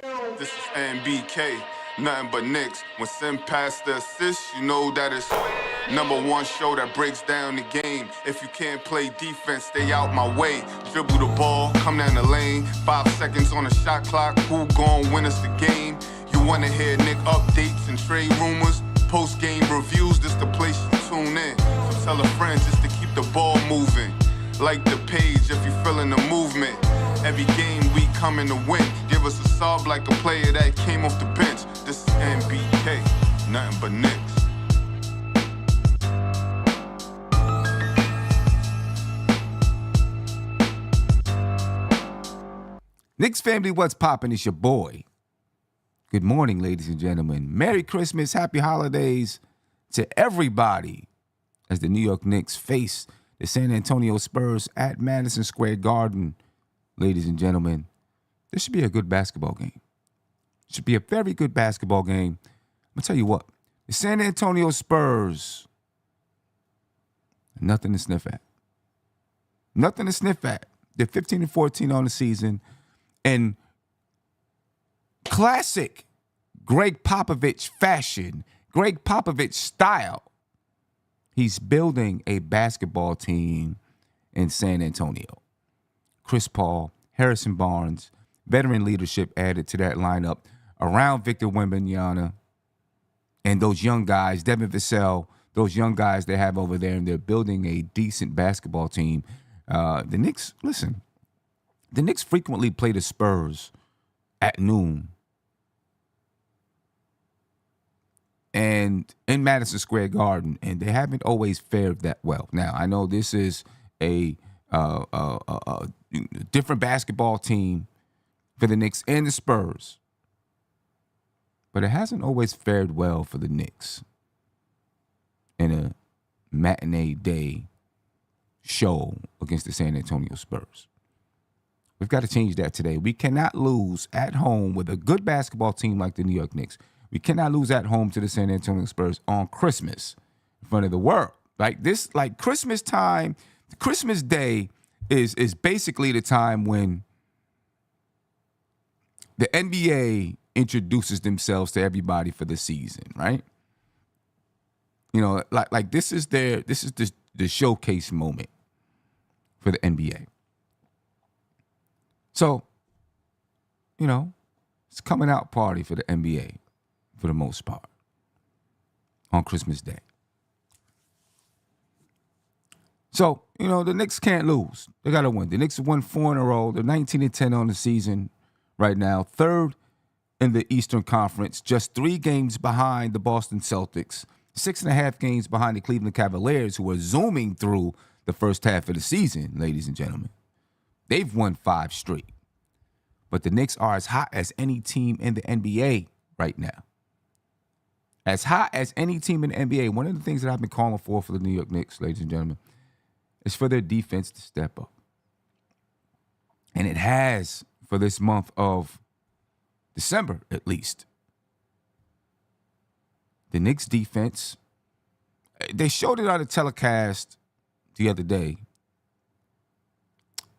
This is NBK, nothing but Knicks. When Sim passed the assist, you know that it's #1 show that breaks down the game. If you can't play defense, stay out my way. Dribble the ball, come down the lane. 5 seconds on the shot clock, who gon' win us the game? You wanna hear Nick updates and trade rumors? Post-game reviews, this the place you tune in. So tell a friend just to keep the ball moving. Like the page if you feeling the movement. Every game we coming to win. Give us a sub like a player that came off the bench. This is NBK, nothing but Knicks. Knicks family, what's poppin'? It's your boy. Good morning, ladies and gentlemen. Merry Christmas, happy holidays to everybody as the New York Knicks face the San Antonio Spurs at Madison Square Garden. Ladies and gentlemen, this should be a good basketball game. It should be a very good basketball game. I'm going to tell you what, the San Antonio Spurs, nothing to sniff at. Nothing to sniff at. They're 15-14 on the season. And classic Greg Popovich fashion, Greg Popovich style, he's building a basketball team in San Antonio. Chris Paul, Harrison Barnes, veteran leadership added to that lineup around Victor Wembanyama and those young guys, Devin Vassell, those young guys they have over there, and they're building a decent basketball team. The Knicks, listen, the Knicks frequently play the Spurs at noon and in Madison Square Garden, and they haven't always fared that well. Now, I know this is a different basketball team for the Knicks and the Spurs, but it hasn't always fared well for the Knicks in a matinee day show against the San Antonio Spurs. We've got to change that today. We cannot lose at home with a good basketball team like the New York Knicks. We cannot lose at home to the San Antonio Spurs on Christmas in front of the world. Like Christmas time, Christmas Day is basically the time when the NBA introduces themselves to everybody for the season, right? You know, like this is the showcase moment for the NBA. So, you know, it's a coming out party for the NBA for the most part on Christmas Day. So, you know, the Knicks can't lose. They got to win. The Knicks have won 4 in a row. They're 19-10 on the season right now. 3rd in the Eastern Conference, just 3 games behind the Boston Celtics, 6.5 games behind the Cleveland Cavaliers, who are zooming through the first half of the season, ladies and gentlemen. They've won 5 straight. But the Knicks are as hot as any team in the NBA right now. As hot as any team in the NBA. One of the things that I've been calling for the New York Knicks, ladies and gentlemen, is for their defense to step up. And it has for this month of December, at least. The Knicks defense, they showed it on the telecast the other day.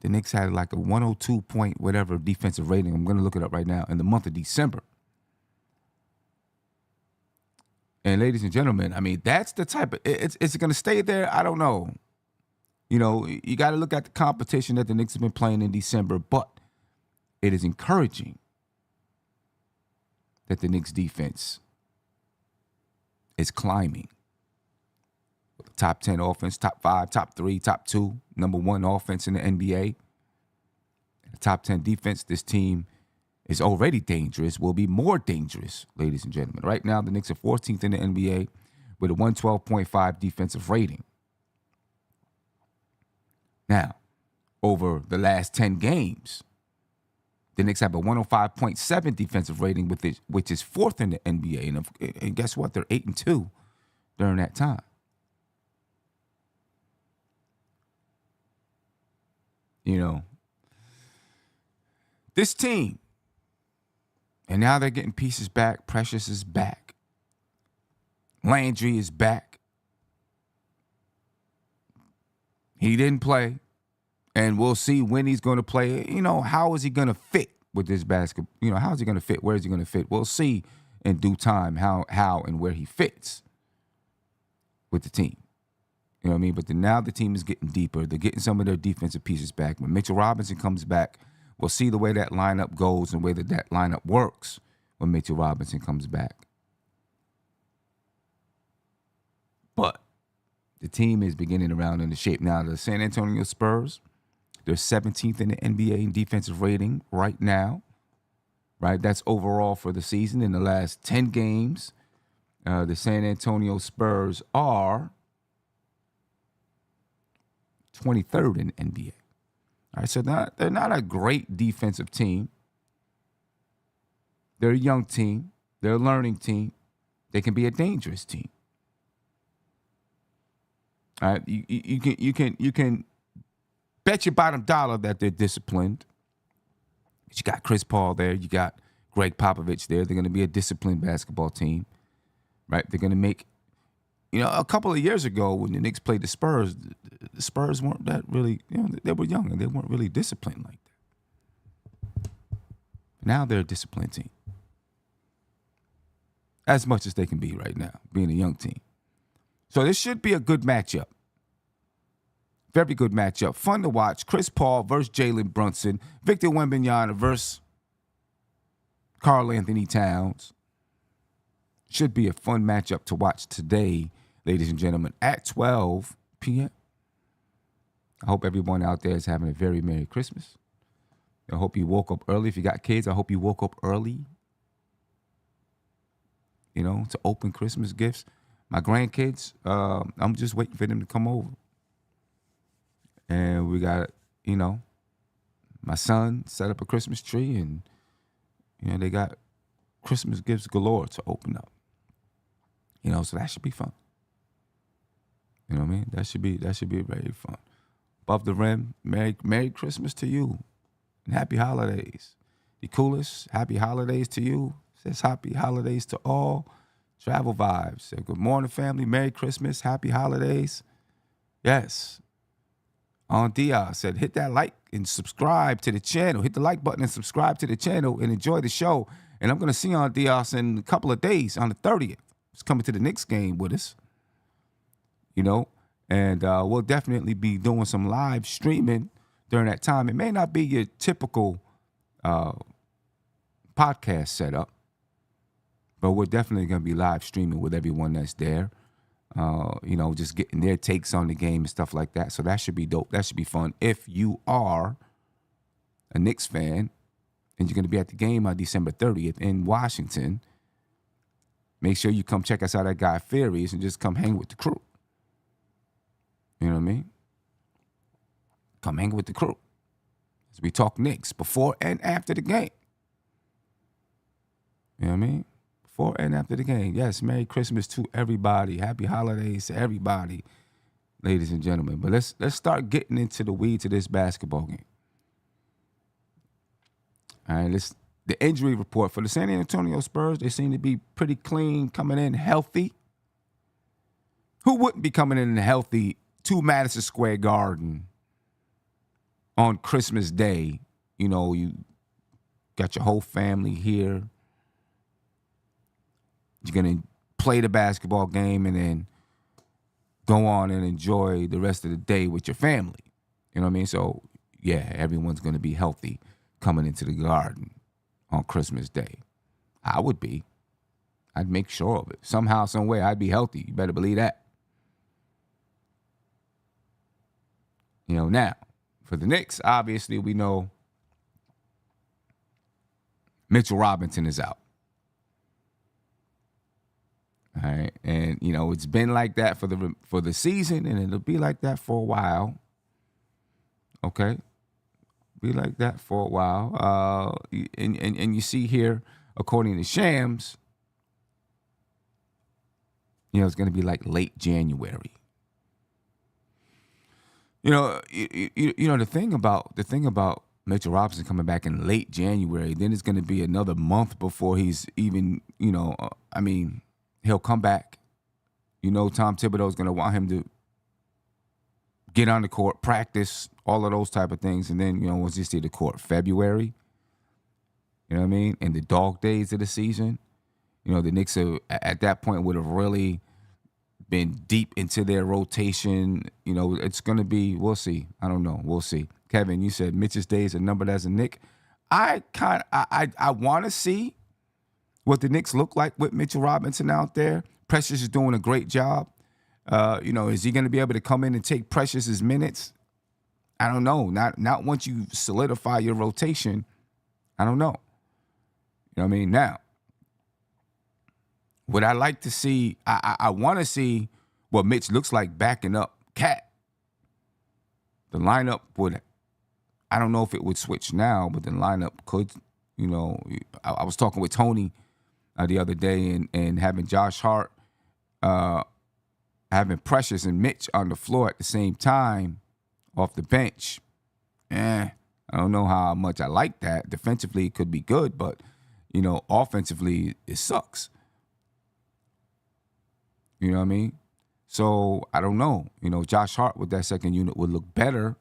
The Knicks had like a 102 point whatever defensive rating. I'm going to look it up right now in the month of December. And ladies and gentlemen, I mean, that's the type of, it's going to stay there. I don't know. You know, you got to look at the competition that the Knicks have been playing in December, but it is encouraging that the Knicks defense is climbing. Top 10 offense, top 5, top 3, top 2, #1 offense in the NBA. The top 10 defense, this team is already dangerous, will be more dangerous, ladies and gentlemen. Right now, the Knicks are 14th in the NBA with a 112.5 defensive rating. Now, over the last 10 games, the Knicks have a 105.7 defensive rating, which is 4th in the NBA. And guess what? They're 8-2 during that time. You know, this team, and now they're getting pieces back. Precious is back. Landry is back. He didn't play, and we'll see when he's going to play. You know, how is he going to fit with this basketball. How's he going to fit? Where is he going to fit? We'll see in due time how and where he fits with the team. You know what I mean? But now the team is getting deeper. They're getting some of their defensive pieces back. When Mitchell Robinson comes back, we'll see the way that lineup goes and the way that lineup works when Mitchell Robinson comes back. But the team is beginning to round into shape. Now, the San Antonio Spurs, they're 17th in the NBA in defensive rating right now. Right? That's overall for the season. In the last 10 games, the San Antonio Spurs are 23rd in the NBA. All right, so they're not a great defensive team. They're a young team. They're a learning team. They can be a dangerous team. All right, you can bet your bottom dollar that they're disciplined. You got Chris Paul there. You got Greg Popovich there. They're going to be a disciplined basketball team, right? They're going to make, a couple of years ago when the Knicks played the Spurs weren't that really, they were young and they weren't really disciplined like that. Now they're a disciplined team. As much as they can be right now, being a young team. So this should be a good matchup. Very good matchup. Fun to watch. Chris Paul versus Jalen Brunson. Victor Wembanyama versus Karl Anthony Towns. Should be a fun matchup to watch today, ladies and gentlemen, at 12 p.m. I hope everyone out there is having a very Merry Christmas. I hope you woke up early. If you got kids, I hope you woke up early, to open Christmas gifts. My grandkids, I'm just waiting for them to come over. And we got, my son set up a Christmas tree and, they got Christmas gifts galore to open up. So that should be fun. You know what I mean? That should be very fun. Above the rim, Merry Christmas to you and happy holidays. The coolest, happy holidays to you. Says happy holidays to all. Travel Vibes. Say good morning, family. Merry Christmas. Happy holidays. Yes. On Diaz said, hit that like and subscribe to the channel. Hit the like button and subscribe to the channel and enjoy the show. And I'm going to see on Diaz in a couple of days on the 30th. He's coming to the Knicks game with us. And we'll definitely be doing some live streaming during that time. It may not be your typical podcast setup, but we're definitely going to be live streaming with everyone that's there. Just getting their takes on the game and stuff like that. So that should be dope. That should be fun. If you are a Knicks fan and you're going to be at the game on December 30th in Washington, make sure you come check us out at Guy Fieri's and just come hang with the crew. You know what I mean? Come hang with the crew as we talk Knicks before and after the game. You know what I mean? Before and after the game. Yes, Merry Christmas to everybody. Happy holidays to everybody, ladies and gentlemen. But let's start getting into the weeds of this basketball game. All right, the injury report for the San Antonio Spurs, they seem to be pretty clean, coming in healthy. Who wouldn't be coming in healthy to Madison Square Garden on Christmas Day? You got your whole family here. You're going to play the basketball game and then go on and enjoy the rest of the day with your family. You know what I mean? So, yeah, everyone's going to be healthy coming into the Garden on Christmas Day. I would be. I'd make sure of it. Somehow, some way, I'd be healthy. You better believe that. Now, for the Knicks, obviously, we know Mitchell Robinson is out. All right, and it's been like that for the season, and it'll be like that for a while. Okay, be like that for a while. And you see here, according to Shams, it's going to be like late January. The thing about Mitchell Robinson coming back in late January, then it's going to be another month before he's even, he'll come back. Tom Thibodeau is going to want him to get on the court, practice, all of those type of things. And then, once he see the court, February, You know what I mean? In the dog days of the season, the Knicks at that point would have really been deep into their rotation. It's going to be, we'll see. I don't know. We'll see. Kevin, you said Mitch's days are numbered as a Knick. I want to see what the Knicks look like with Mitchell Robinson out there. Precious is doing a great job. Is he going to be able to come in and take Precious's minutes? I don't know. Not once you solidify your rotation. I don't know. You know what I mean? Now, would I like to see, I want to see what Mitch looks like backing up Cat. The lineup would, I don't know if it would switch now, but the lineup could, I was talking with Tony the other day and having Josh Hart, having Precious and Mitch on the floor at the same time off the bench. I don't know how much I like that. Defensively, it could be good, but, offensively, it sucks. You know what I mean? So, I don't know. Josh Hart with that second unit would look better,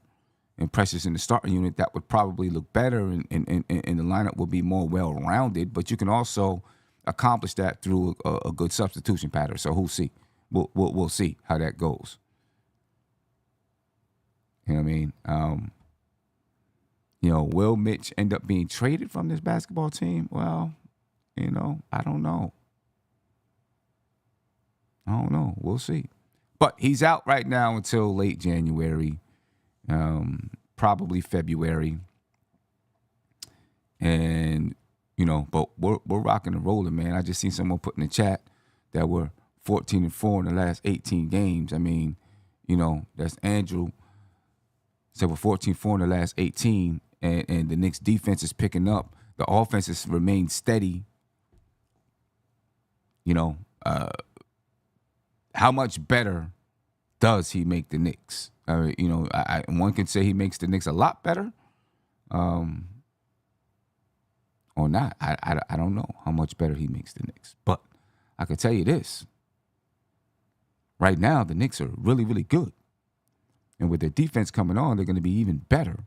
and Precious in the starting unit, that would probably look better, and the lineup would be more well-rounded. But you can also accomplish that through a good substitution pattern. So, we'll see. We'll see how that goes. You know what I mean? Will Mitch end up being traded from this basketball team? Well, I don't know. We'll see. But he's out right now until late January, probably February. And, but we're rocking and rolling, man. I just seen someone put in the chat that we're 14-4 in the last 18 games. I mean, that's Andrew. Said we're 14-4 in the last 18, and the Knicks defense is picking up. The offense has remained steady. How much better does he make the Knicks? One can say he makes the Knicks a lot better, or not. I don't know how much better he makes the Knicks. But I can tell you this. Right now, the Knicks are really, really good. And with their defense coming on, they're going to be even better.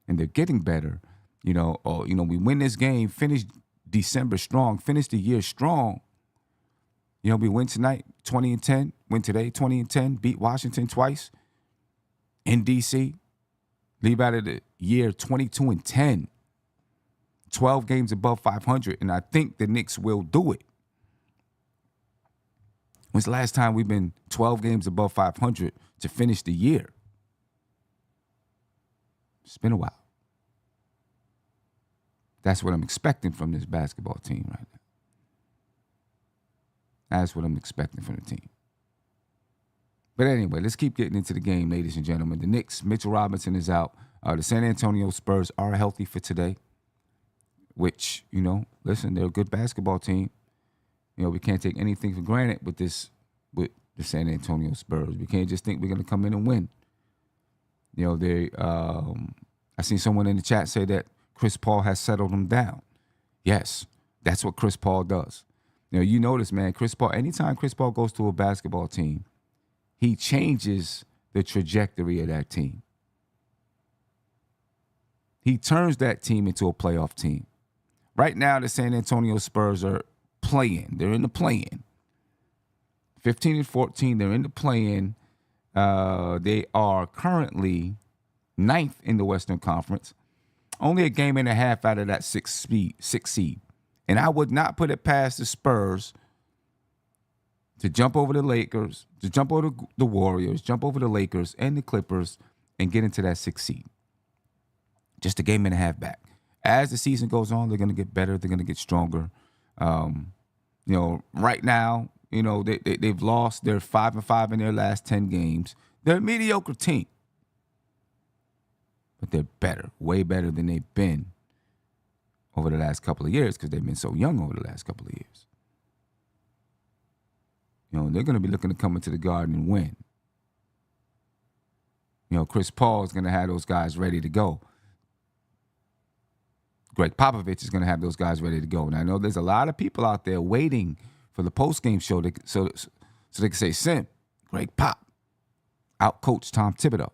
And they're getting better. We win this game, finish December strong, finish the year strong. We win tonight, 20-10. Win today, 20-10. Beat Washington twice in D.C. Leave out of the year 22-10. 12 games above 500, and I think the Knicks will do it. When's the last time we've been 12 games above 500 to finish the year? It's been a while. That's what I'm expecting from this basketball team right now. That's what I'm expecting from the team. But anyway, let's keep getting into the game, ladies and gentlemen. The Knicks, Mitchell Robinson is out. The San Antonio Spurs are healthy for today, which, listen, they're a good basketball team. We can't take anything for granted with the San Antonio Spurs. We can't just think we're going to come in and win. I seen someone in the chat say that Chris Paul has settled them down. Yes, that's what Chris Paul does. You notice, man, Chris Paul, anytime Chris Paul goes to a basketball team, he changes the trajectory of that team. He turns that team into a playoff team. Right now, the San Antonio Spurs are playing. They're in the play-in. 15-14, they're in the play-in. They are currently 9th in the Western Conference. Only a game and a half out of that sixth seed. And I would not put it past the Spurs to jump over the Lakers, to jump over the Warriors, jump over the Lakers and the Clippers, and get into that 6th seed. Just a game and a half back. As the season goes on, they're going to get better. They're going to get stronger. Right now, they've lost. They're 5-5 in their last 10 games. They're a mediocre team. But they're better, way better than they've been over the last couple of years because they've been so young over the last couple of years. They're going to be looking to come into the Garden and win. Chris Paul is going to have those guys ready to go. Greg Popovich is going to have those guys ready to go. And I know there's a lot of people out there waiting for the post-game show so they can say, Sim, Greg Pop out-coached Tom Thibodeau.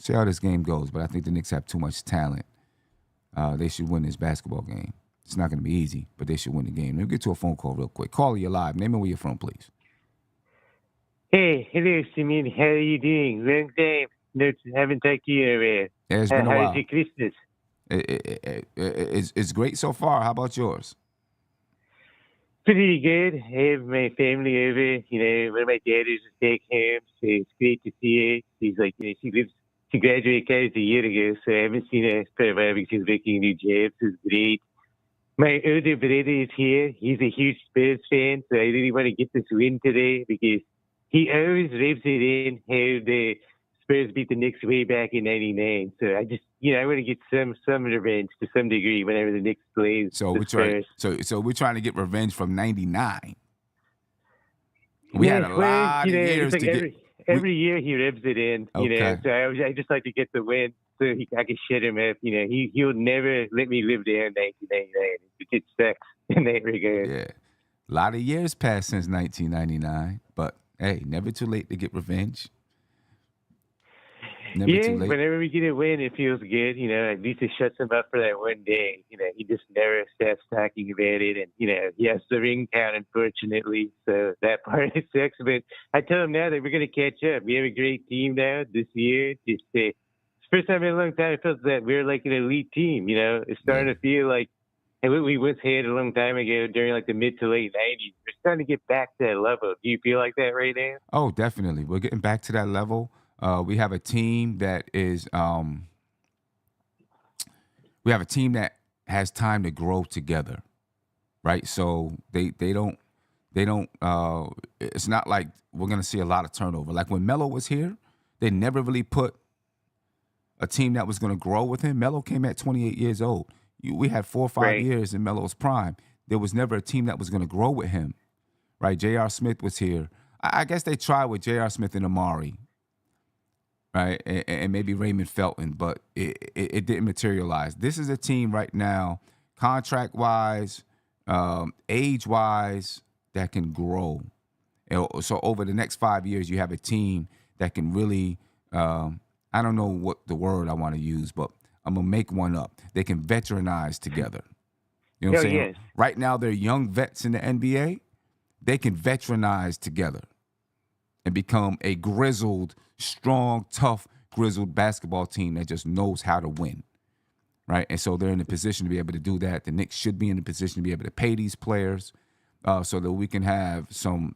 See how this game goes. But I think the Knicks have too much talent. They should win this basketball game. It's not going to be easy, but they should win the game. Let me get to a phone call real quick. Caller, you're live. Name and where you're from, please. Hey, hello, Simon. How are you doing? Long time. No, haven't talked to you already. Yeah, it's been a while. How's your Christmas? It's great so far. How about yours? Pretty good. I have my family over. One of my daughters is back home, so it's great to see her. She's like, she graduated college a year ago, so I haven't seen her for a while because she's working a new job, so it's great. My older brother is here. He's a huge Spurs fan, so I really want to get this win today because he always revs it in how the Spurs beat the Knicks way back in '99. So I just, I want to get some revenge to some degree whenever the Knicks plays. So the Spurs. So we're trying to get revenge from '99. We had a lot of years to get. Every year he revs it in. Okay. So I just like to get the win so I can shut him up. He'll never let me live down 1999. It sucks in that regard. Yeah, a lot of years passed since 1999, but hey, never too late to get revenge. Never too late. Whenever we get a win, it feels good. At least it shuts him up for that one day. He just never stops talking about it. And, he has the ring count, unfortunately. So that part sucks. But I tell him now that we're going to catch up. We have a great team now this year. It's the first time in a long time I felt that we're like an elite team. It's starting to feel like what we once had a long time ago during like the mid to late 90s. We're starting to get back to that level. Do you feel like that right now? Oh, definitely. We're getting back to that level. We have a team that is we have a team that has time to grow together, right? So they don't it's not like we're gonna see a lot of turnover. Like when Melo was here, they never really put a team that was gonna grow with him. Melo came at 28 years old. We had 4 or 5 years in Melo's prime. There was never a team that was gonna grow with him, right? J.R. Smith was here. I guess they tried with J.R. Smith and Amari. Right, and maybe Raymond Felton, but it didn't materialize. This is a team right now, contract-wise, age-wise, that can grow. So over the next 5 years, you have a team that can really, I don't know what the word I want to use, but I'm going to make one up. They can veteranize together. You know what I'm saying? Yes. Right now, they're young vets in the NBA. They can veteranize together and become a grizzled, strong, tough, grizzled basketball team that just knows how to win, right? And so they're in a position to be able to do that. The Knicks should be in a position to be able to pay these players so that we can have some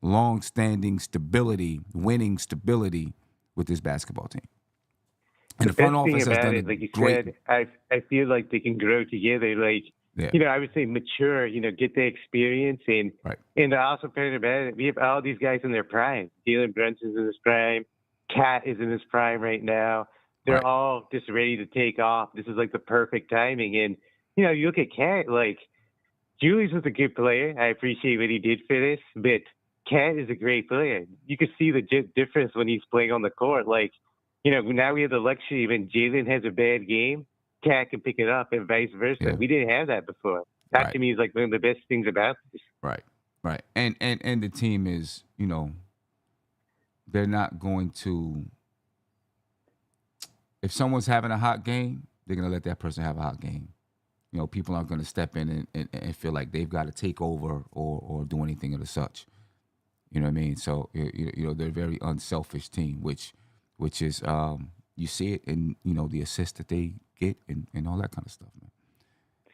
long-standing stability, winning stability with this basketball team. And the front office has done like you great. said, I feel like they can grow together. Like, I would say mature, get the experience. And the awesome part about it, we have all these guys in their prime. Jalen Brunson's in his prime. Cat is in his prime right now. They're all just ready to take off. This is like the perfect timing. And, you look at Cat, like, Julius was a good player. I appreciate what he did for this. But Cat is a great player. You can see the difference when he's playing on the court. Like, now we have the luxury when Jalen has a bad game, Cat can pick it up and vice versa. Yeah. We didn't have that before. That to me is like one of the best things about this. Right. And the team is, they're not going to, if someone's having a hot game, they're going to let that person have a hot game. People aren't going to step in and feel like they've got to take over or do anything of the such. You know what I mean? So, they're a very unselfish team, which is, you see it in, the assists that they get and all that kind of stuff, man.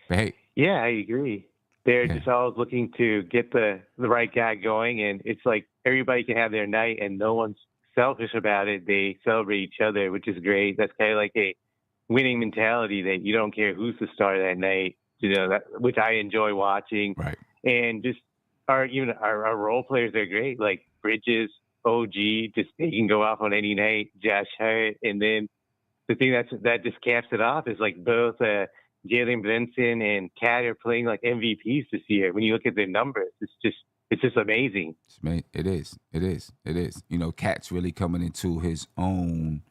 But hey. Yeah, I agree. They're just always looking to get the right guy going, and it's like everybody can have their night, and no one's selfish about it. They celebrate each other, which is great. That's kind of like a winning mentality that you don't care who's the star that night, which I enjoy watching. Right. And just our role players are great, like Bridges, OG, just they can go off on any night. Josh Hart, and then the thing that just caps it off is like both Jalen Brunson and Cat are playing like MVPs this year. When you look at their numbers, it's just amazing. It is. Cat's really coming into his own.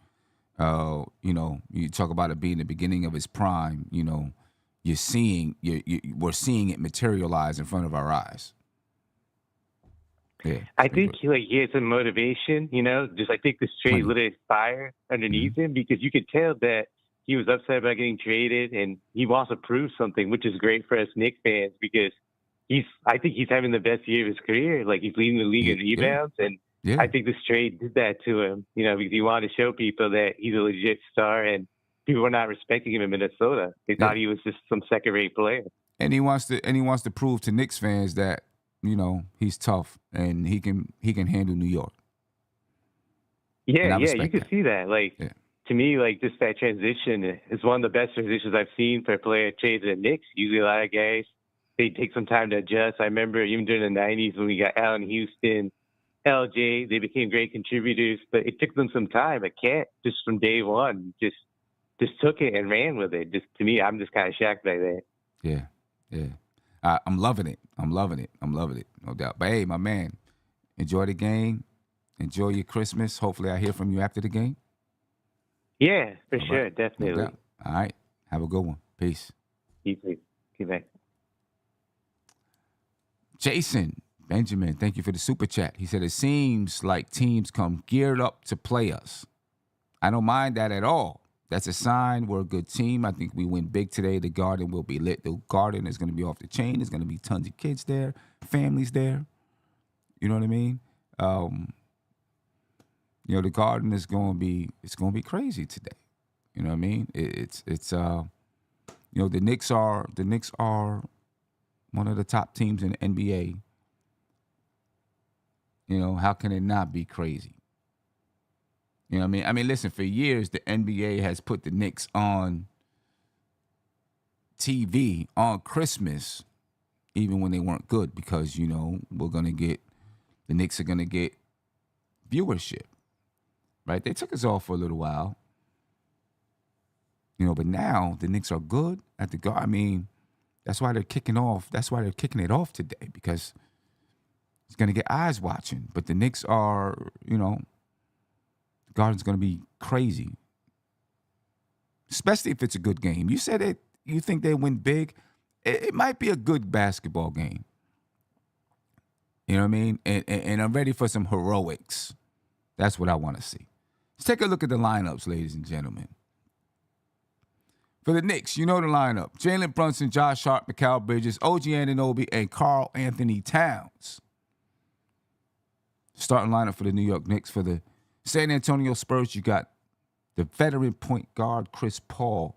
You talk about it being the beginning of his prime. We're seeing it materialize in front of our eyes. Yeah, I think he had some motivation, just I think this trade lit a fire underneath him because you could tell that he was upset about getting traded and he wants to prove something, which is great for us Knicks fans because I think he's having the best year of his career. Like he's leading the league in rebounds, and I think this trade did that to him, because he wanted to show people that he's a legit star and people were not respecting him in Minnesota. They thought he was just some second-rate player. And he wants to prove to Knicks fans that he's tough and he can handle New York. Yeah, you can see that. To me, just that transition is one of the best transitions I've seen for a player changing the Knicks. Usually a lot of guys, they take some time to adjust. I remember even during the 90s when we got Allen Houston, LJ, they became great contributors, but it took them some time. A Cat, just from day one, just took it and ran with it. Just to me, I'm just kind of shocked by that. Yeah. I'm loving it. No doubt. But hey, my man, enjoy the game. Enjoy your Christmas. Hopefully I hear from you after the game. Yeah, for sure. Definitely. No doubt. All right. Have a good one. Peace. You too. Good night. Jason Benjamin, thank you for the super chat. He said, it seems like teams come geared up to play us. I don't mind that at all. That's a sign we're a good team. I think we win big today. The Garden will be lit. The Garden is going to be off the chain. There's going to be tons of kids there, families there. You know what I mean? The Garden is going to be crazy today. You know what I mean? It's the Knicks are one of the top teams in the NBA. How can it not be crazy? You know what I mean? I mean, listen, for years, the NBA has put the Knicks on TV on Christmas, even when they weren't good, because, the Knicks are going to get viewership, right? They took us off for a little while, but now the Knicks are good at the I mean, that's why they're kicking it off today, because it's going to get eyes watching. But the Knicks are, the Garden's going to be crazy, especially if it's a good game. You said it. You think they win big. It might be a good basketball game. You know what I mean? And I'm ready for some heroics. That's what I want to see. Let's take a look at the lineups, ladies and gentlemen. For the Knicks, you know the lineup. Jalen Brunson, Josh Hart, Mikal Bridges, OG Anunoby, and Karl Anthony Towns. Starting lineup for the New York Knicks. For the San Antonio Spurs, you got the veteran point guard, Chris Paul.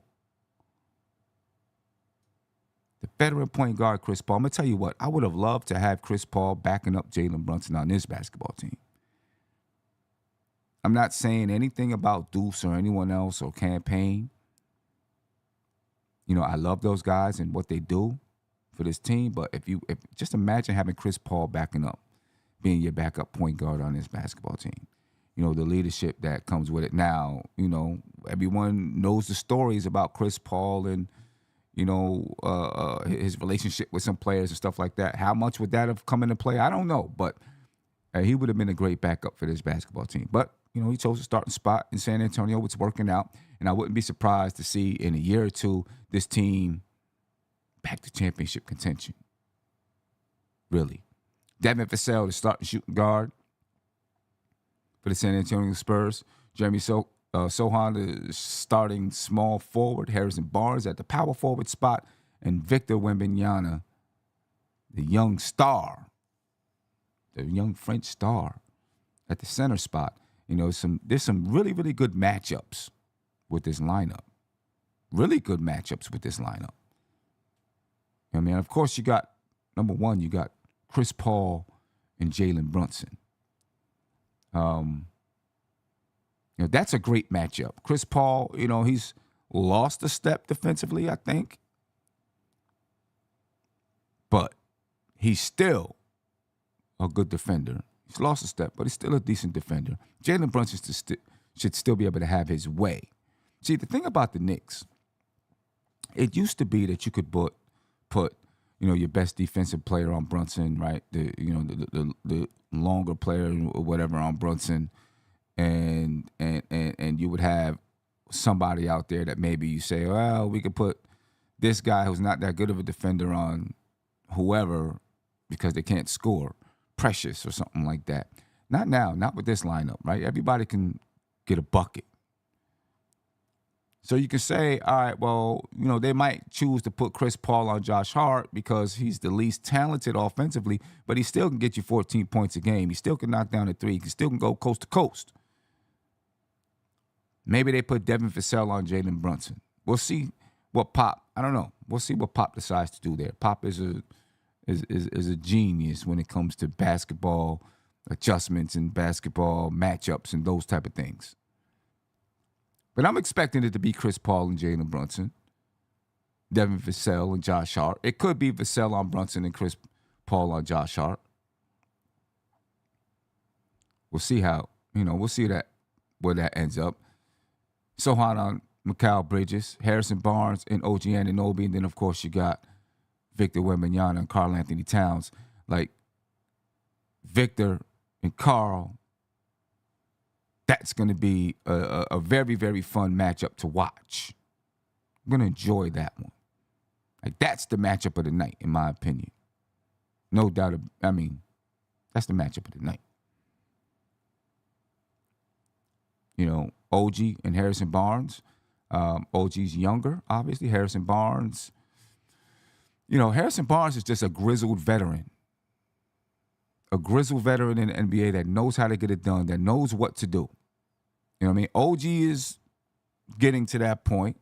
I'm going to tell you what, I would have loved to have Chris Paul backing up Jalen Brunson on this basketball team. I'm not saying anything about Deuce or anyone else or Campaign. I love those guys and what they do for this team, but if just imagine having Chris Paul backing up, being your backup point guard on this basketball team. The leadership that comes with it. Now, everyone knows the stories about Chris Paul and, his relationship with some players and stuff like that. How much would that have come into play? I don't know, but he would have been a great backup for this basketball team. But, he chose a starting spot in San Antonio. It's working out, and I wouldn't be surprised to see in a year or two this team back to championship contention. Really. Devin Vassell, the starting shooting guard for the San Antonio Spurs. Jeremy Sohan, the starting small forward. Harrison Barnes at the power forward spot. And Victor Wembanyama, the young star, the young French star at the center spot. There's some really, really good matchups with this lineup. Really good matchups with this lineup. Of course, you got, number one, you got Chris Paul and Jalen Brunson. That's a great matchup. Chris Paul, he's lost a step defensively, I think. But he's still a good defender. He's lost a step, but he's still a decent defender. Jalen Brunson should still be able to have his way. See, the thing about the Knicks, it used to be that you could put your best defensive player on Brunson, right? The longer player or whatever on Brunson, and you would have somebody out there that maybe you say, well, we could put this guy who's not that good of a defender on whoever because they can't score. Precious or something like that. Not now, not with this lineup, right? Everybody can get a bucket. So you can say, all right, well, they might choose to put Chris Paul on Josh Hart because he's the least talented offensively, but he still can get you 14 points a game. He still can knock down a three. He still can go coast to coast. Maybe they put Devin Vassell on Jalen Brunson. We'll see what Pop, I don't know. We'll see what Pop decides to do there. Pop is a genius when it comes to basketball adjustments and basketball matchups and those type of things. But I'm expecting it to be Chris Paul and Jalen Brunson, Devin Vassell and Josh Hart. It could be Vassell on Brunson and Chris Paul on Josh Hart. We'll see we'll see where that ends up. Sohan on Mikal Bridges, Harrison Barnes and OG Anunoby, and then, of course, you got Victor Wembanyama and Karl Anthony Towns. Like, Victor and Karl, that's going to be a very, very fun matchup to watch. I'm going to enjoy that one. Like, that's the matchup of the night, in my opinion. No doubt. That's the matchup of the night. OG and Harrison Barnes. OG's younger, obviously. Harrison Barnes. Harrison Barnes is just a grizzled veteran. A grizzled veteran in the NBA that knows how to get it done, that knows what to do. You know what I mean? OG is getting to that point.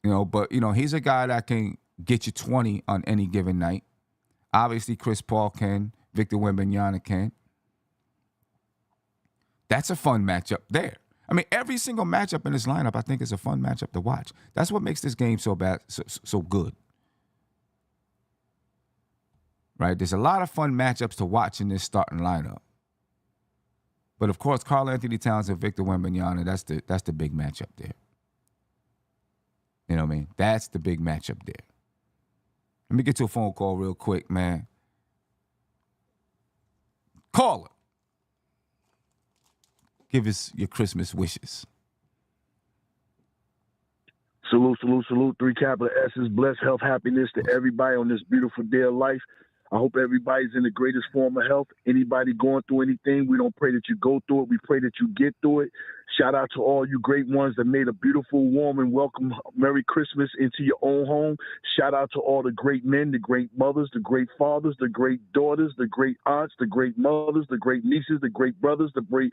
But he's a guy that can get you 20 on any given night. Obviously, Chris Paul can. Victor Wembanyama can. That's a fun matchup there. Every single matchup in this lineup, I think, is a fun matchup to watch. That's what makes this game so good. Right? There's a lot of fun matchups to watch in this starting lineup. But, of course, Karl Anthony Towns and Victor Wembanyama, that's the big matchup there. You know what I mean? That's the big matchup there. Let me get to a phone call real quick, man. Caller. Give us your Christmas wishes. Salute, salute, salute. 3 capital S's. Bless, health, happiness to everybody on this beautiful day of life. I hope everybody's in the greatest form of health. Anybody going through anything, we don't pray that you go through it. We pray that you get through it. Shout out to all you great ones that made a beautiful, warm, and welcome Merry Christmas into your own home. Shout out to all the great men, the great mothers, the great fathers, the great daughters, the great aunts, the great mothers, the great nieces, the great brothers, the great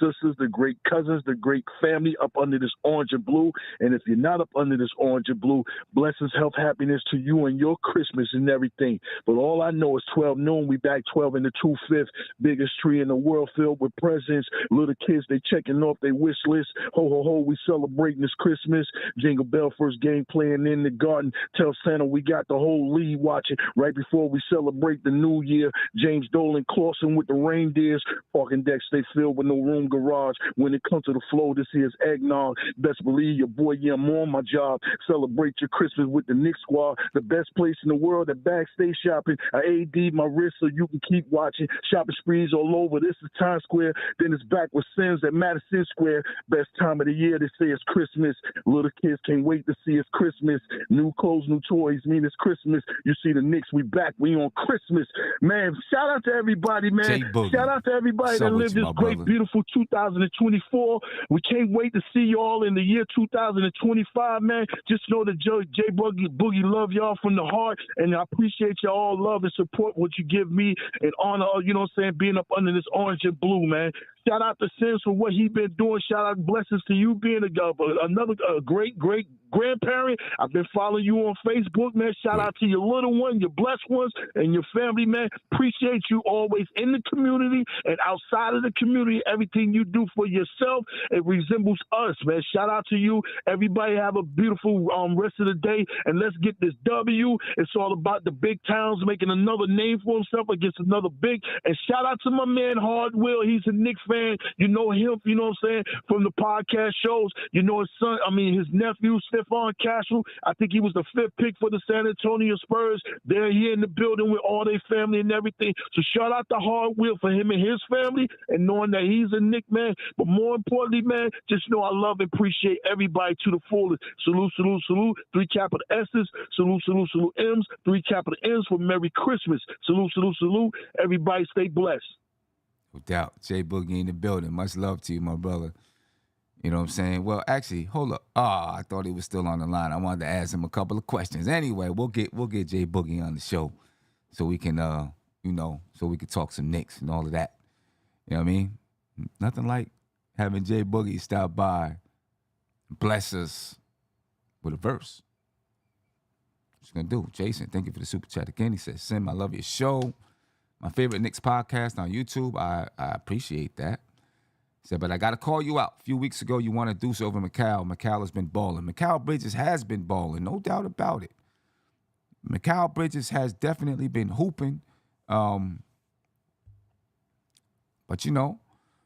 sisters, the great cousins, the great family up under this orange and blue. And if you're not up under this orange and blue, blessings, health, happiness to you and your Christmas and everything. But all I know is 12 noon. We back 12 in the 2/5. Biggest tree in the world filled with presents. Little kids, they checking off their wish list. Ho, ho, ho, we celebrating this Christmas. Jingle Bell first game playing in the garden. Tell Santa we got the whole league watching right before we celebrate the new year. James Dolan Clausen with the reindeers. Parking decks stay filled with no room garage. When it comes to the flow, this here's eggnog. Best believe your boy, yeah, I'm on my job. Celebrate your Christmas with the Knicks squad. The best place in the world at backstage shopping. I AD my wrist so you can keep watching. Shopping sprees all over. This is Times Square. Then it's back with Sims at Madison Square. Best time of the year. They say it's Christmas. Little kids can't wait to see it's Christmas. New clothes, new toys mean it's Christmas. You see the Knicks, we back. We on Christmas. Man, shout out to everybody, man. Shout out to everybody that lived this great, beautiful 2024. We can't wait to see y'all in the year 2025, man. Just know that J Boogie love y'all from the heart, and I appreciate y'all love and support what you give me and honor, you know what I'm saying, being up under this orange and blue, man. Shout out to Sims for what he been doing. Shout out blessings to you being another great grandparent. I've been following you on Facebook, man. Shout out to your little one, your blessed ones, and your family, man. Appreciate you always in the community and outside of the community. Everything you do for yourself, it resembles us, man. Shout out to you. Everybody have a beautiful rest of the day, and let's get this W. It's all about the big towns making another name for himself against another big. And shout out to my man Hardwill. He's a Knicks fan. You know him, you know what I'm saying, from the podcast shows. You know his son, his nephew, Stephon Castle. I think he was the 5th pick for the San Antonio Spurs. They're here in the building with all their family and everything. So shout out to Hard Will for him and his family and knowing that he's a Knick, man. But more importantly, man, just know I love and appreciate everybody to the fullest. Salute, salute, salute. 3 capital S's. Salute, salute, salute M's. 3 capital N's for Merry Christmas. Salute, salute, salute. Everybody stay blessed. No doubt. Jay Boogie in the building. Much love to you, my brother. You know what I'm saying? Well, actually, hold up. I thought he was still on the line. I wanted to ask him a couple of questions. Anyway, we'll get Jay Boogie on the show so we can so we can talk some Knicks and all of that. You know what I mean? Nothing like having Jay Boogie stop by, bless us with a verse. What you gonna do? Jason, thank you for the super chat again. He says, Sim, I love your show. My favorite Knicks podcast on YouTube. I appreciate that. He said, but I got to call you out. A few weeks ago, you wanted Deuce over Mikal. Mikal has been balling. Mikal Bridges has been balling, no doubt about it. Mikal Bridges has definitely been hooping. But,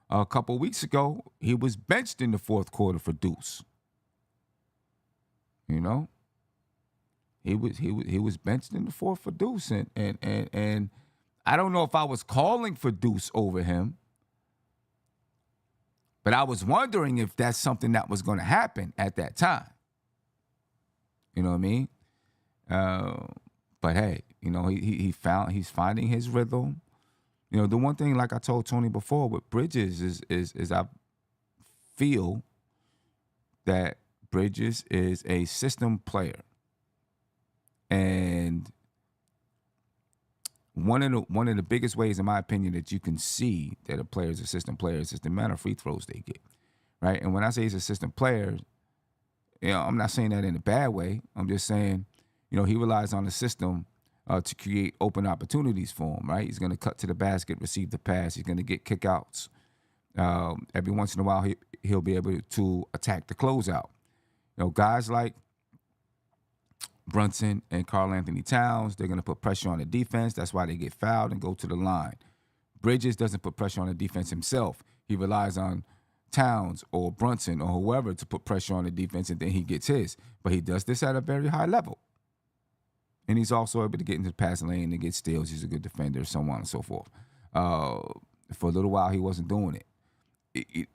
a couple weeks ago, he was benched in the fourth quarter for Deuce. You know? He was benched in the fourth for Deuce. And I don't know if I was calling for Deuce over him, but I was wondering if that's something that was going to happen at that time. You know what I mean? But hey, he's finding his rhythm. You know, the one thing, like I told Tony before, with Bridges is I feel that Bridges is a system player, and one of the biggest ways, in my opinion, that you can see that a player is a system player is the amount of free throws they get, right? And when I say he's a system player, I'm not saying that in a bad way. I'm just saying, he relies on the system to create open opportunities for him, right? He's going to cut to the basket, receive the pass. He's going to get kickouts. Every once in a while, he'll be able to attack the closeout. Guys like Brunson and Karl Anthony Towns, they're going to put pressure on the defense. That's why they get fouled and go to the line. Bridges doesn't put pressure on the defense himself. He relies on Towns or Brunson or whoever to put pressure on the defense, and then he gets his. But he does this at a very high level. And he's also able to get into the passing lane and get steals. He's a good defender, so on and so forth. For a little while, he wasn't doing it.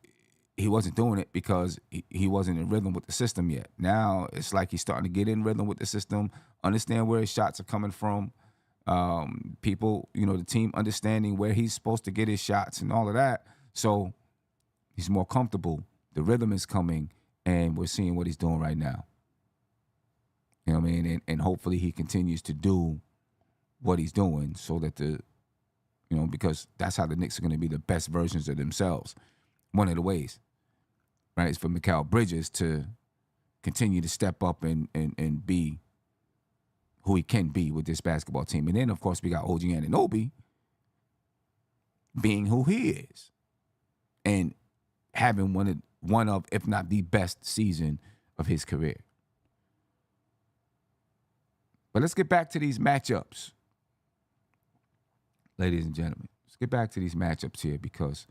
He wasn't doing it because he wasn't in rhythm with the system yet. Now it's like he's starting to get in rhythm with the system, understand where his shots are coming from. People, the team understanding where he's supposed to get his shots and all of that. So he's more comfortable. The rhythm is coming, and we're seeing what he's doing right now. You know what I mean? And hopefully he continues to do what he's doing so that because that's how the Knicks are going to be the best versions of themselves. One of the ways, right, is for Mikal Bridges to continue to step up and be who he can be with this basketball team. And then, of course, we got OG Anunoby being who he is and having one of, if not the best season of his career. But let's get back to these matchups, ladies and gentlemen. Let's get back to these matchups here because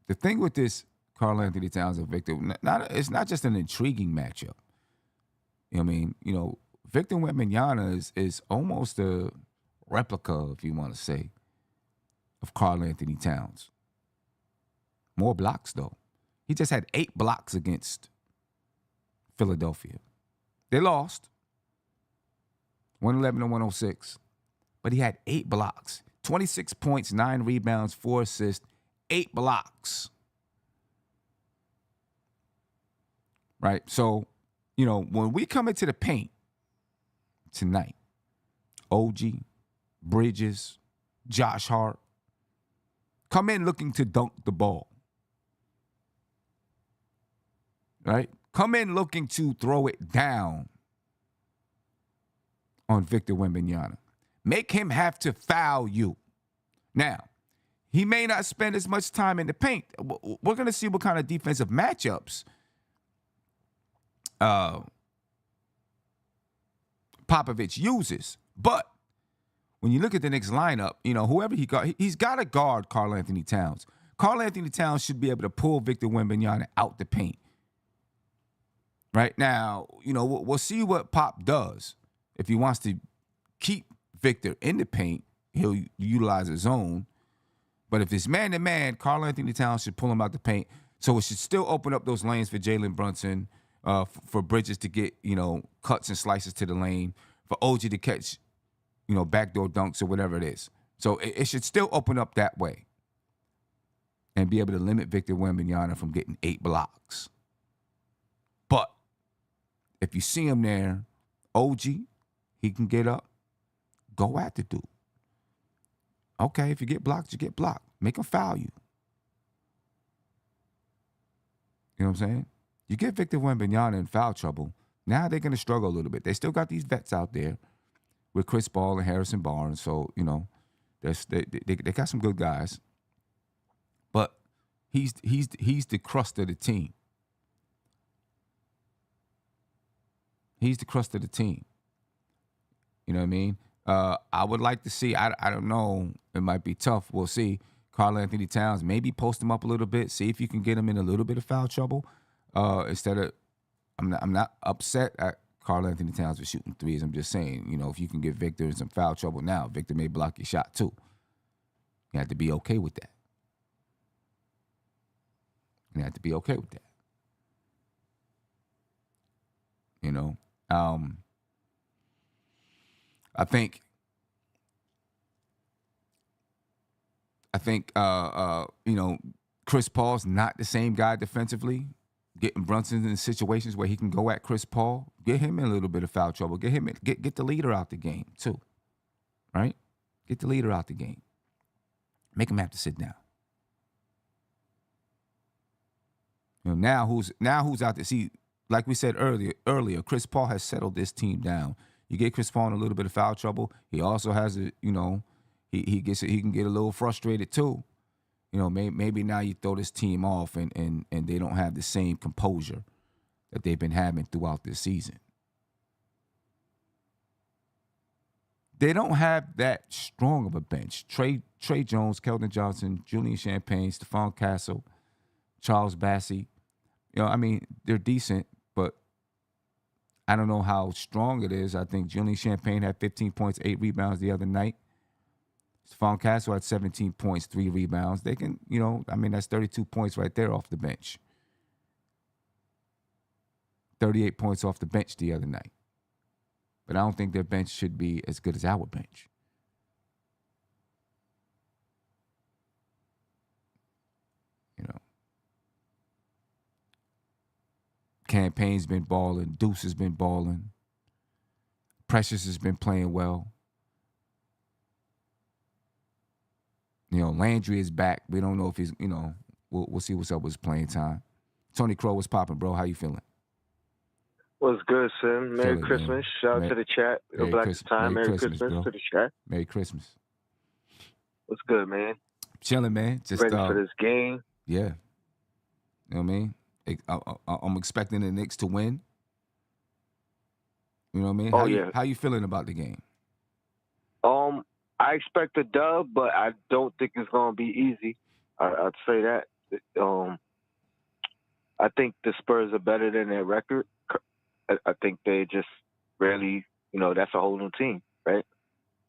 the thing with this Karl Anthony Towns and Victor, it's not just an intriguing matchup. You know what I mean? Victor Wembanyama is almost a replica, if you want to say, of Karl Anthony Towns. More blocks, though. He just had 8 blocks against Philadelphia. They lost 111 to 106, but he had 8 blocks, 26 points, 9 rebounds, 4 assists, 8 blocks. Right? So, when we come into the paint tonight, OG, Bridges, Josh Hart, come in looking to dunk the ball. Right? Come in looking to throw it down on Victor Wembanyama. Make him have to foul you. Now, he may not spend as much time in the paint. We're going to see what kind of defensive matchups Popovich uses. But when you look at the Knicks lineup, whoever he got, he's got to guard Karl Anthony Towns. Karl Anthony Towns should be able to pull Victor Wembanyama out the paint. Right now, we'll see what Pop does. If he wants to keep Victor in the paint, he'll utilize his zone. But if it's man-to-man, Karl Anthony Towns should pull him out the paint. So it should still open up those lanes for Jalen Brunson, for Bridges to get, cuts and slices to the lane, for OG to catch, backdoor dunks or whatever it is. So it should still open up that way and be able to limit Victor Wembanyama from getting 8 blocks. But if you see him there, OG, he can get up, go at the dude. Okay, if you get blocked, you get blocked. Make him foul you. You know what I'm saying? You get Victor Wembanyama in foul trouble, now they're going to struggle a little bit. They still got these vets out there with Chris Paul and Harrison Barnes, so, they got some good guys. But he's the crust of the team. He's the crust of the team. You know what I mean? I would like to see, I don't know, it might be tough. We'll see. Karl Anthony Towns, maybe post him up a little bit, see if you can get him in a little bit of foul trouble. Instead of, I'm not upset at Karl Anthony Towns for shooting threes. I'm just saying, if you can get Victor in some foul trouble now, Victor may block your shot too. You have to be okay with that. You have to be okay with that. I think Chris Paul's not the same guy defensively. Getting Brunson in situations where he can go at Chris Paul, get him in a little bit of foul trouble. Get the leader out the game too, right? Get the leader out the game. Make him have to sit down. Now who's out there? See, like we said earlier, Chris Paul has settled this team down. You get Chris Paul in a little bit of foul trouble. He also has he can get a little frustrated too. Maybe now you throw this team off and they don't have the same composure that they've been having throughout this season. They don't have that strong of a bench. Trey Jones, Keldon Johnson, Julian Champagne, Stephon Castle, Charles Bassey. They're decent, but I don't know how strong it is. I think Julian Champagne had 15 points, 8 rebounds the other night. Stephon Castle had 17 points, 3 rebounds. They can, that's 32 points right there off the bench. 38 points off the bench the other night. But I don't think their bench should be as good as our bench. Campaign's been balling. Deuce has been balling. Precious has been playing well. Landry is back. We don't know if he's, we'll see what's up with his playing time. Tony Crow, what's popping, bro? How you feeling? What's good, Sim? Merry Christmas. Man. Shout out to the chat. Merry Black time. Merry Christmas bro. to the chat. Merry Christmas. What's good, man? Chilling, man. Just ready for this game. Yeah. You know what I mean? I'm expecting the Knicks to win. You know what I mean? How you feeling about the game? I expect a dub, but I don't think it's going to be easy. I'd say that. I think the Spurs are better than their record. I think they just really, that's a whole new team, right?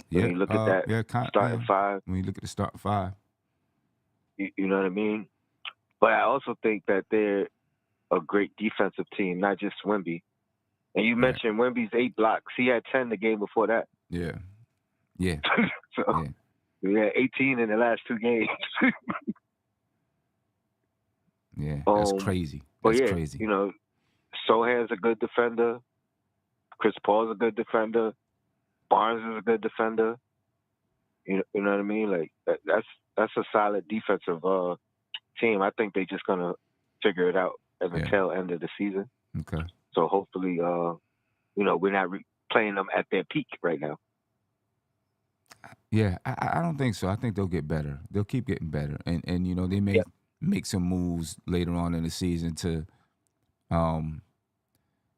Yeah. When you look at that starting five. When you look at the starting five. You know what I mean? But I also think that they're a great defensive team, not just Wemby. And you mentioned Wemby's 8 blocks. He had 10 the game before that. Yeah. Yeah. So we had 18 in the last 2 games. Yeah, that's crazy. That's crazy. Sohan's a good defender. Chris Paul's a good defender. Barnes is a good defender. You know what I mean? Like that's a solid defensive team. I think they're just gonna figure it out at the tail end of the season. Okay. So hopefully, we're not playing them at their peak right now. Yeah, I don't think so. I think they'll get better. They'll keep getting better, and they may make some moves later on in the season to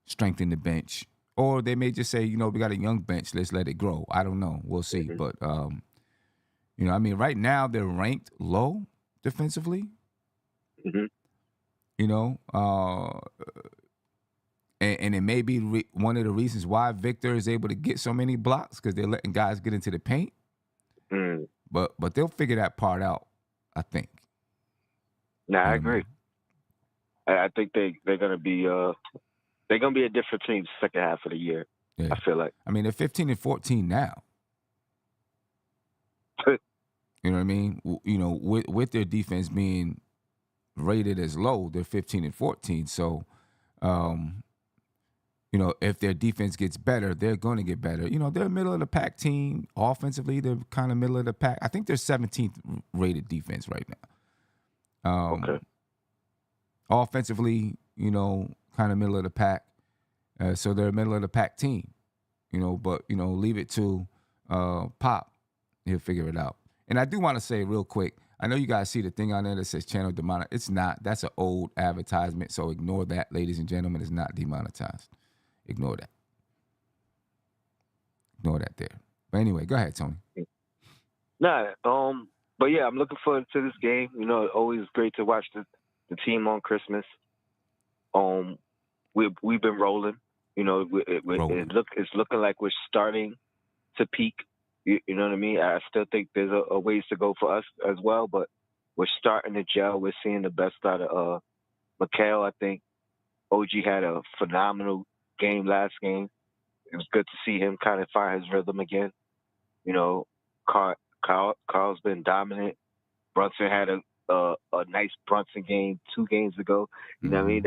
strengthen the bench, or they may just say, we got a young bench, let's let it grow. I don't know. We'll see. Mm-hmm. But right now they're ranked low defensively. Mm-hmm. You know, and it may be one of the reasons why Victor is able to get so many blocks, because they're letting guys get into the paint. Mm. But they'll figure that part out, I think. Nah, I agree. I think they're gonna be a different team second half of the year. Yeah. I feel like. I mean, they're 15-14 now. You know what I mean? You know, with their defense being rated as low, they're 15-14. So, you know, if their defense gets better, they're going to get better. You know, they're a middle of the pack team offensively. They're kind of middle of the pack. I think they're 17th rated defense right now. Okay. Offensively, you know, kind of middle of the pack. So they're a middle of the pack team. You know, but you know, leave it to Pop. He'll figure it out. And I do want to say real quick, I know you guys see the thing on there that says channel demonetized. It's not. That's an old advertisement, so ignore that, ladies and gentlemen. It's not demonetized. Ignore that. Ignore that there. But anyway, go ahead, Tony. Nah, but yeah, I'm looking forward to this game. You know, always great to watch the team on Christmas. We've been rolling. You know, it's looking like we're starting to peak. You know what I mean? I still think there's a ways to go for us as well, but we're starting to gel. We're seeing the best out of Mikal. I think OG had a phenomenal game last game. It was good to see him kind of find his rhythm again. You know, Carl's been dominant. Brunson had a nice Brunson game 2 games ago. You know what I mean?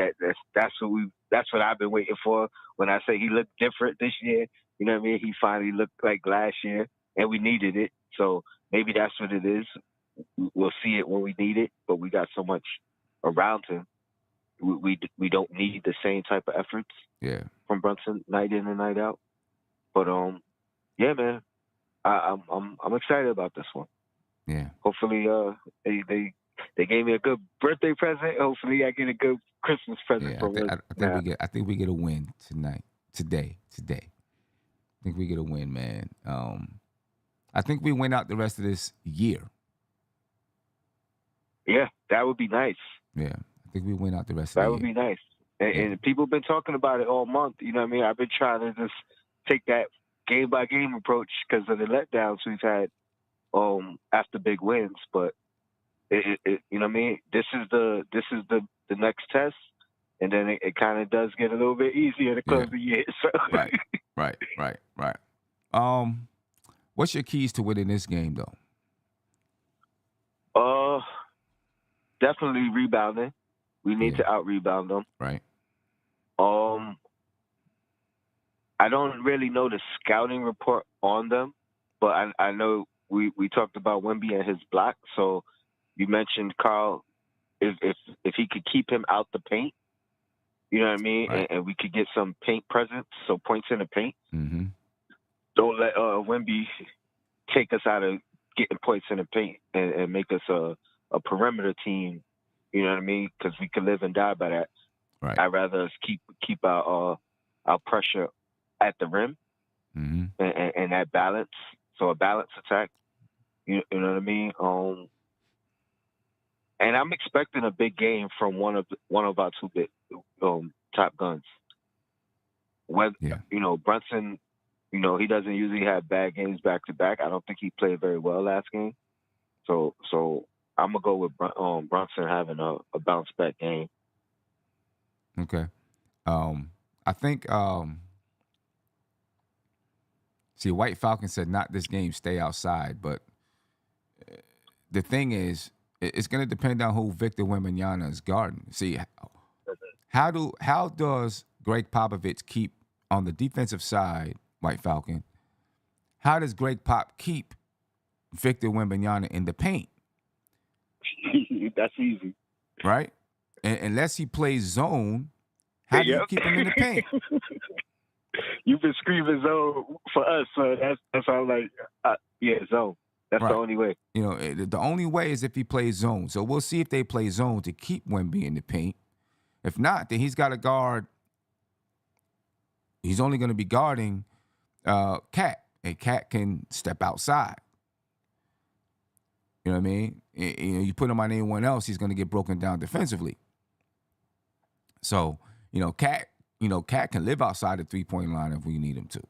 That's what I've been waiting for. When I say he looked different this year, you know what I mean? He finally looked like last year, and we needed it. So maybe that's what it is. We'll see it when we need it, but we got so much around him. We don't need the same type of efforts from Brunson night in and night out. But yeah, man, I'm excited about this one. Yeah. Hopefully, they gave me a good birthday present. Hopefully, I get a good Christmas present from it. I think we get a win today. I think we get a win, man. I think we win out the rest of this year. Yeah, that would be nice. Yeah, I think we win out the rest of the year. That would be nice. And people have been talking about it all month. You know what I mean? I've been trying to just take that game-by-game approach because of the letdowns we've had after big wins. But, you know what I mean? This is the next test. And then it kind of does get a little bit easier to close the year. So. Right. What's your keys to winning this game, though? Definitely rebounding. We need to out-rebound them. Right. I don't really know the scouting report on them, but I know we talked about Wemby and his block. So you mentioned Carl, if he could keep him out the paint, you know what I mean, and we could get some paint presence, so points in the paint. Mm-hmm. Don't let Wemby take us out of getting points in the paint and make us a perimeter team. You know what I mean? Because we can live and die by that. Right. I'd rather us keep our pressure at the rim and that balance. So a balanced attack. You know what I mean? And I'm expecting a big game from one of our 2 big top guns. You know, Brunson, you know, he doesn't usually have bad games back to back. I don't think he played very well last game. So I'm gonna go with Brunson having a bounce back game. Okay. I think see, White Falcon said not this game, stay outside, but the thing is, it's going to depend on who Victor Wembanyama is guarding. See, how does Greg Popovich keep on the defensive side, White Falcon? How does Greg Pop keep Victor Wembanyama in the paint? That's easy, right? And unless he plays zone, how do you keep him in the paint? You've been screaming zone for us, so that's how I'm like, zone. That's the only way. You know, the only way is if he plays zone. So we'll see if they play zone to keep Wemby in the paint. If not, then he's got to guard. He's only going to be guarding Cat, and Cat can step outside. You know what I mean? You put him on anyone else, he's going to get broken down defensively. So, Cat can live outside the 3-point line if we need him to.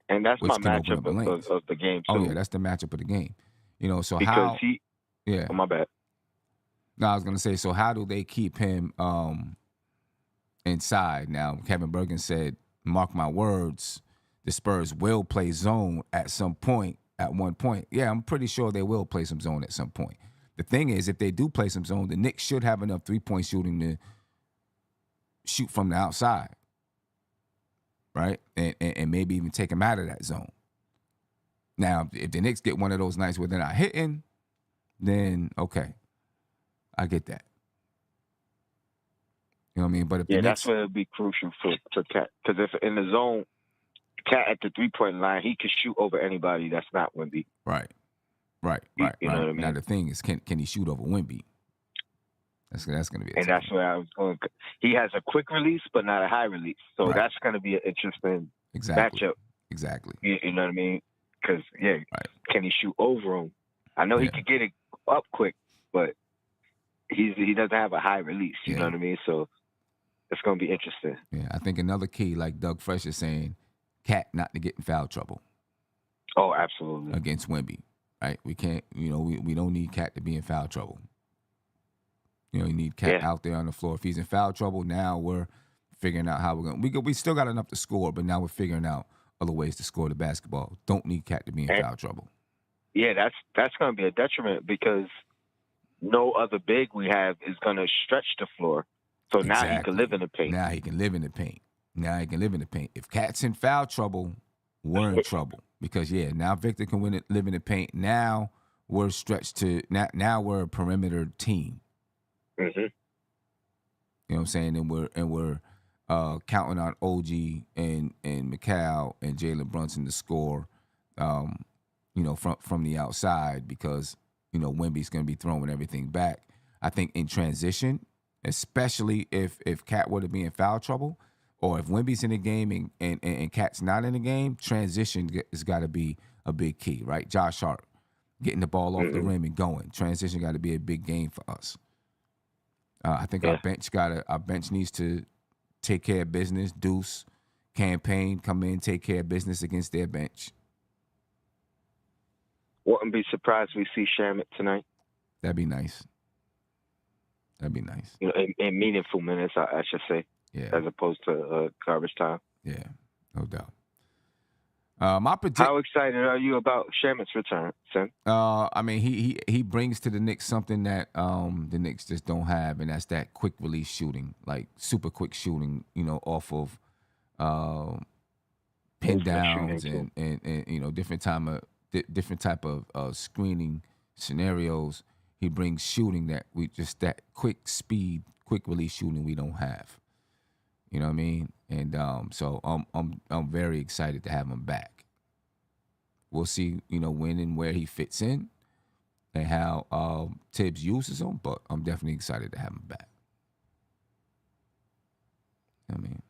And that's my matchup of the game, too. Oh, yeah, that's the matchup of the game. So because yeah. Oh, my bad. No, I was going to say, so how do they keep him inside? Now, Kevin Bergen said, mark my words, the Spurs will play zone at some point, at one point. Yeah, I'm pretty sure they will play some zone at some point. The thing is, if they do play some zone, the Knicks should have enough 3-point shooting to shoot from the outside, right? And maybe even take them out of that zone. Now, if the Knicks get one of those nights where they're not hitting, then okay, I get that. You know what I mean? But if that's where it'll be crucial for Cat. Because if in the zone, Cat at the 3-point line, he can shoot over anybody that's not Wemby. Right. You know what I mean? Now the thing is, can he shoot over Wemby? That's going to be. And that's where I was going. He has a quick release, but not a high release. So that's going to be an interesting matchup. Exactly. You know what I mean? Because can he shoot over him? I know he could get it up quick, but he doesn't have a high release. You know what I mean? So it's going to be interesting. Yeah, I think another key, like Doug Fresh is saying, Cat not to get in foul trouble. Oh, absolutely. Against Wemby, right? We can't. We don't need Cat to be in foul trouble. You need Cat out there on the floor. If he's in foul trouble, now we're figuring out how we're going. We still got enough to score, but now we're figuring out other ways to score the basketball. Don't need Cat to be in foul trouble. Yeah, that's going to be a detriment because no other big we have is going to stretch the floor. So now he can live in the paint. Now he can live in the paint. If Cat's in foul trouble, we're in trouble because now Victor can live in the paint. Now we're stretched to now we're a perimeter team. Mm-hmm. You know what I'm saying? And we're counting on OG and McCall and Jalen Brunson to score, from the outside because Wemby's going to be throwing everything back. I think in transition, especially if Cat were to be in foul trouble, or if Wemby's in the game and Cat's not in the game, transition has got to be a big key, right? Josh Hart getting the ball off the rim and going. Transition got to be a big game for us. I think our bench needs to take care of business. Deuce, Campaign, come in, take care of business against their bench. Wouldn't be surprised we see Shamet tonight. That'd be nice. In meaningful minutes, I should say, as opposed to garbage time. Yeah, no doubt. How excited are you about Shamet's return, Sam? I mean, he brings to the Knicks something that the Knicks just don't have, and that's that quick release shooting, like super quick shooting, off of pin downs and different type of screening scenarios. He brings shooting that quick speed, quick release shooting we don't have. You know what I mean? And so I'm very excited to have him back. We'll see, when and where he fits in and how Tibbs uses him, but I'm definitely excited to have him back. You know what I mean?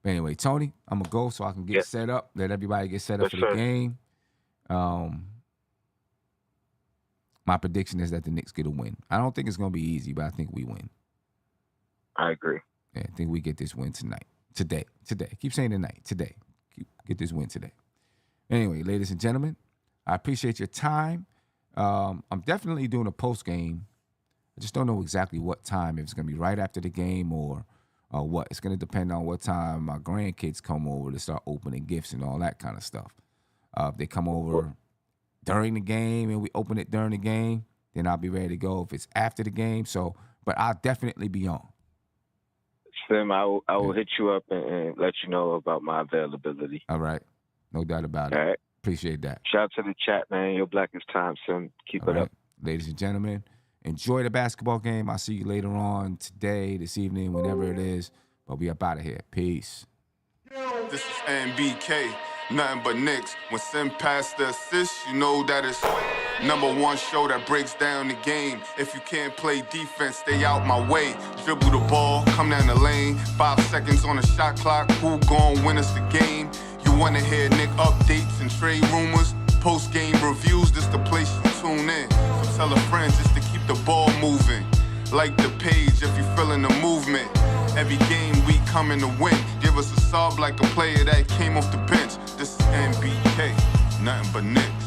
But anyway, Tony, I'm going to go so I can get set up, let everybody get set up for the game. My prediction is that the Knicks get a win. I don't think it's going to be easy, but I think we win. I agree. Yeah, I think we get this win today. Keep saying tonight. Today. Get this win today. Anyway, ladies and gentlemen, I appreciate your time. I'm definitely doing a post game. I just don't know exactly what time. If it's going to be right after the game or what. It's going to depend on what time my grandkids come over to start opening gifts and all that kind of stuff. If they come over during the game and we open it during the game, then I'll be ready to go. If it's after the game, but I'll definitely be on. Sim, I will hit you up and let you know about my availability. All right. No doubt about it. All right. Appreciate that. Shout out to the chat, man. Your blackest time, Sim. Keep it up. Ladies and gentlemen, enjoy the basketball game. I'll see you later on today, this evening, whenever it is. But we up out of here. Peace. This is NBK. Nothing but Knicks. When Sim passed the assist, you know that it's #1 show that breaks down the game. If you can't play defense, stay out my way. Dribble the ball, come down the lane. 5 seconds on the shot clock. Who gon' win us the game? You wanna hear Nick updates and trade rumors? Post-game reviews, this the place you tune in. So tell a friend just to keep the ball moving. Like the page if you feeling the movement. Every game we coming to win. Give us a sub like a player that came off the bench. This is NBK, nothing but Knicks.